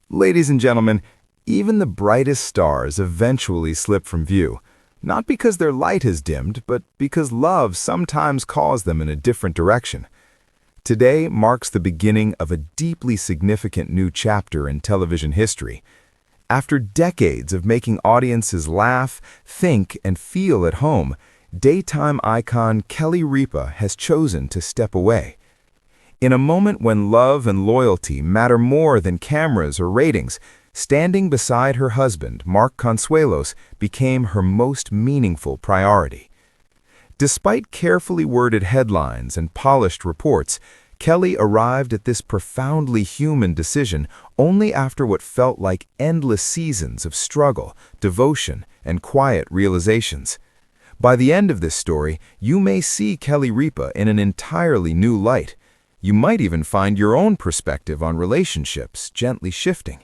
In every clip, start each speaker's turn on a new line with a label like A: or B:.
A: Ladies and gentlemen, even the brightest stars eventually slip from view, not because their light has dimmed, but because love sometimes calls them in a different direction. Today marks the beginning of a deeply significant new chapter in television history. After decades of making audiences laugh, think, and feel at home, daytime icon Kelly Ripa has chosen to step away. In a moment when love and loyalty matter more than cameras or ratings, standing beside her husband, Mark Consuelos, became her most meaningful priority. Despite carefully worded headlines and polished reports, Kelly arrived at this profoundly human decision only after what felt like endless seasons of struggle, devotion, and quiet realizations. By the end of this story, you may see Kelly Ripa in an entirely new light. You might even find your own perspective on relationships gently shifting.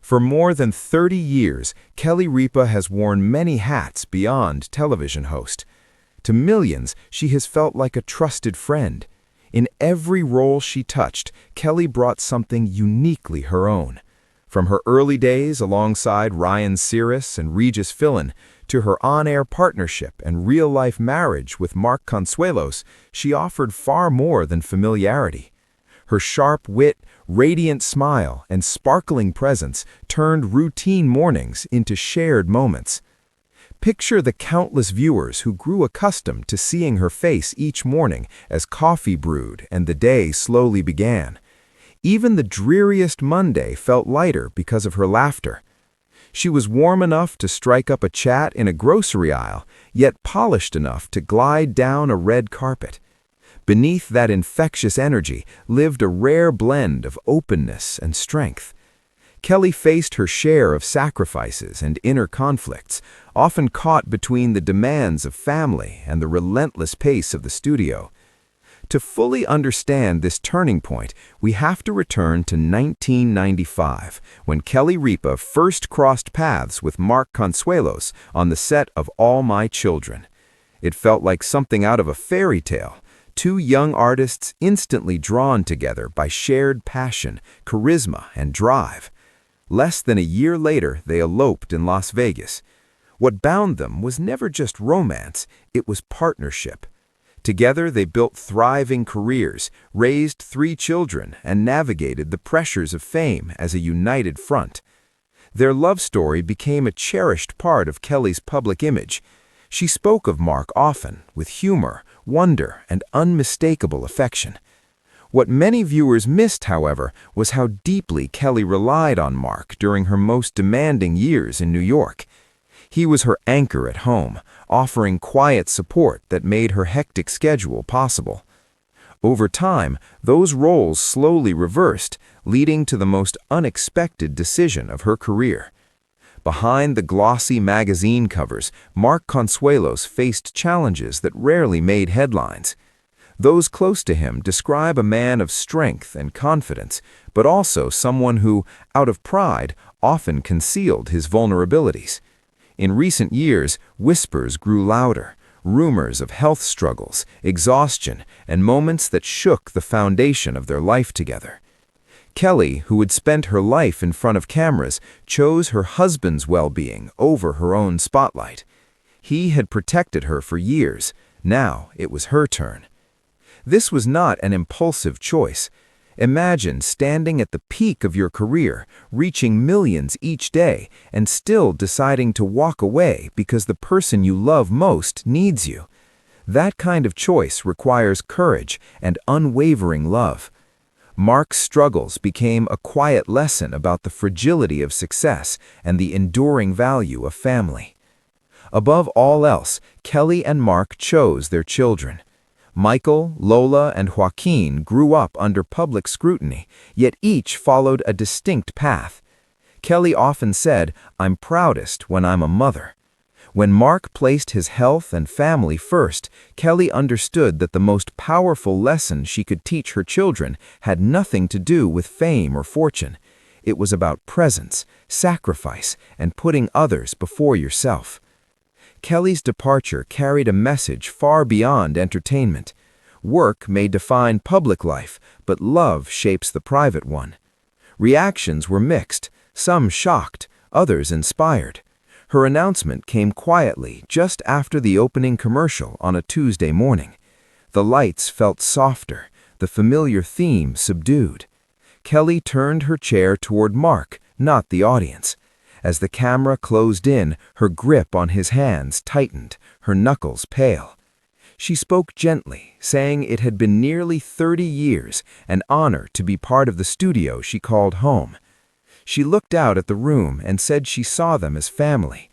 A: For more than 30 years, Kelly Ripa has worn many hats beyond television host. To millions, she has felt like a trusted friend. In every role she touched, Kelly brought something uniquely her own. From her early days alongside Ryan Searles and Regis Philbin, to her on-air partnership and real-life marriage with Mark Consuelos, she offered far more than familiarity. Her sharp wit, radiant smile, and sparkling presence turned routine mornings into shared moments. Picture the countless viewers who grew accustomed to seeing her face each morning as coffee brewed and the day slowly began. Even the dreariest Monday felt lighter because of her laughter. She was warm enough to strike up a chat in a grocery aisle, yet polished enough to glide down a red carpet. Beneath that infectious energy lived a rare blend of openness and strength. Kelly faced her share of sacrifices and inner conflicts, often caught between the demands of family and the relentless pace of the studio. To fully understand this turning point, we have to return to 1995, when Kelly Ripa first crossed paths with Mark Consuelos on the set of All My Children. It felt like something out of a fairy tale, two young artists instantly drawn together by shared passion, charisma, and drive. Less than a year later, they eloped in Las Vegas. What bound them was never just romance, it was partnership. Together, they built thriving careers, raised 3 children, and navigated the pressures of fame as a united front. Their love story became a cherished part of Kelly's public image. She spoke of Mark often, with humor, wonder, and unmistakable affection. What many viewers missed, however, was how deeply Kelly relied on Mark during her most demanding years in New York. He was her anchor at home, offering quiet support that made her hectic schedule possible. Over time, those roles slowly reversed, leading to the most unexpected decision of her career. Behind the glossy magazine covers, Mark Consuelos faced challenges that rarely made headlines. Those close to him describe a man of strength and confidence, but also someone who, out of pride, often concealed his vulnerabilities. In recent years, whispers grew louder, rumors of health struggles, exhaustion, and moments that shook the foundation of their life together. Kelly, who had spent her life in front of cameras, chose her husband's well-being over her own spotlight. He had protected her for years. Now it was her turn. This was not an impulsive choice. Imagine standing at the peak of your career, reaching millions each day, and still deciding to walk away because the person you love most needs you. That kind of choice requires courage and unwavering love. Mark's struggles became a quiet lesson about the fragility of success and the enduring value of family. Above all else, Kelly and Mark chose their children. Michael, Lola, and Joaquin grew up under public scrutiny, yet each followed a distinct path. Kelly often said, "I'm proudest when I'm a mother." When Mark placed his health and family first, Kelly understood that the most powerful lesson she could teach her children had nothing to do with fame or fortune. It was about presence, sacrifice, and putting others before yourself. Kelly's departure carried a message far beyond entertainment. Work may define public life, but love shapes the private one.
B: Reactions were mixed, some shocked, others inspired. Her announcement came quietly just after the opening commercial on a Tuesday morning. The lights felt softer, the familiar theme subdued. Kelly turned her chair toward Mark, not the audience. As the camera closed in, her grip on his hands tightened, her knuckles pale. She spoke gently, saying it had been nearly 30 years, an honor to be part of the studio she called home. She looked out at the room and said she saw them as family.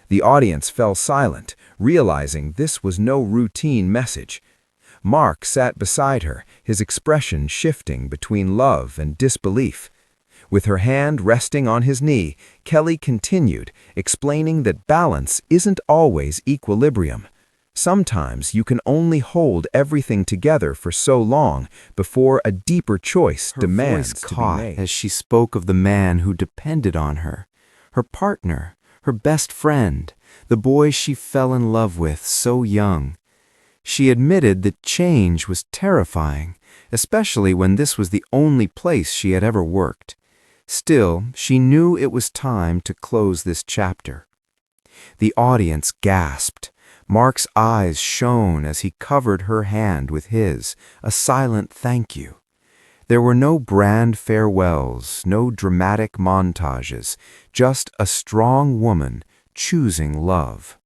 B: The audience fell silent, realizing this was no routine message. Mark sat beside her, his expression shifting between love and disbelief. With her hand resting on his knee, Kelly continued, explaining that balance isn't always equilibrium. Sometimes you can only hold everything together for so long before a deeper choice demands to be made.
C: As she spoke of the man who depended on her, her partner, her best friend, the boy she fell in love with so young. She admitted that change was terrifying, especially when this was the only place she had ever worked. Still, she knew it was time to close this chapter. The audience gasped. Mark's eyes shone as he covered her hand with his, a silent thank you. There were no grand farewells, no dramatic montages, just a strong woman choosing love.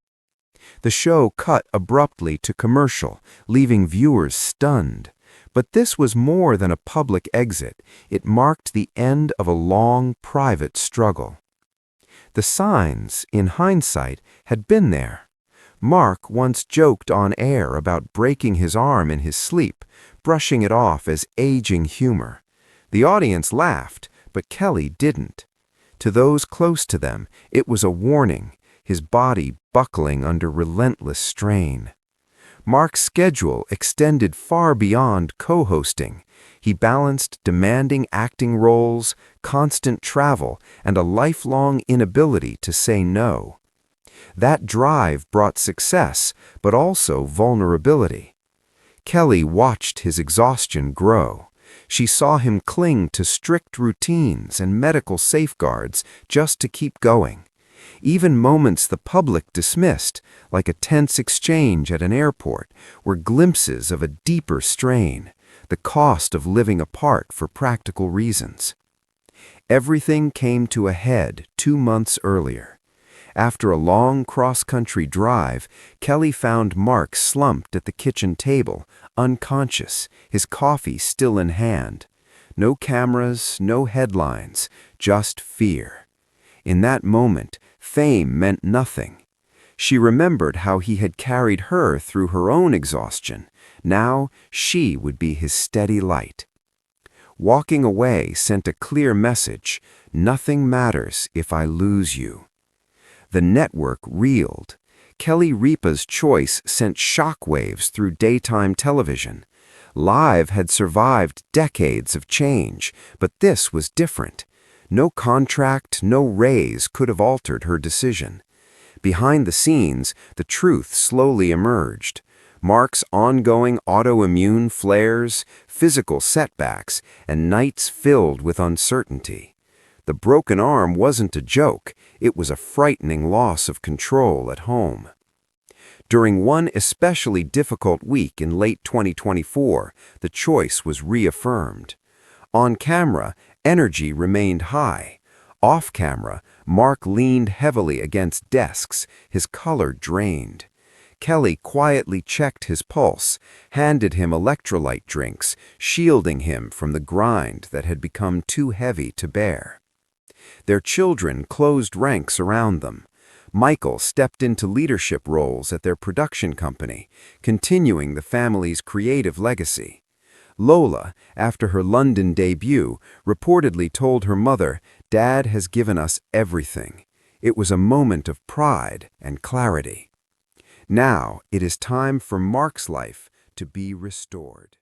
C: The show cut abruptly to commercial, leaving viewers stunned. But this was more than a public exit. It marked the end of a long, private struggle. The signs, in hindsight, had been there. Mark once joked on air about breaking his arm in his sleep, brushing it off as aging humor. The audience laughed, but Kelly didn't. To those close to them, it was a warning, his body buckling under relentless strain. Mark's schedule extended far beyond co-hosting. He balanced demanding acting roles, constant travel, and a lifelong inability to say no. That drive brought success, but also vulnerability. Kelly watched his exhaustion grow. She saw him cling to strict routines and medical safeguards just to keep going. Even moments the public dismissed, like a tense exchange at an airport, were glimpses of a deeper strain, the cost of living apart for practical reasons. Everything came to a head 2 months earlier. After a long cross-country drive, Kelly found Mark slumped at the kitchen table, unconscious, his coffee still in hand. No cameras, no headlines, just fear. In that moment, fame meant nothing. She remembered how he had carried her through her own exhaustion. Now she would be his steady light. Walking away sent a clear message: nothing matters if I lose you. The network reeled. Kelly Ripa's choice sent shockwaves through daytime television. Live had survived decades of change, but this was different. No contract, no raise could have altered her decision. Behind the scenes, the truth slowly emerged. Mark's ongoing autoimmune flares, physical setbacks, and nights filled with uncertainty. The broken arm wasn't a joke, it was a frightening loss of control at home. During one especially difficult week in late 2024, the choice was reaffirmed. On camera, energy remained high. Off camera, Mark leaned heavily against desks, his color drained. Kelly quietly checked his pulse, handed him electrolyte drinks, shielding him from the grind that had become too heavy to bear. Their children closed ranks around them. Michael stepped into leadership roles at their production company, continuing the family's creative legacy. Lola, after her London debut, reportedly told her mother, "Dad has given us everything." It was a moment of pride and clarity. Now it is time for Mark's life to be restored.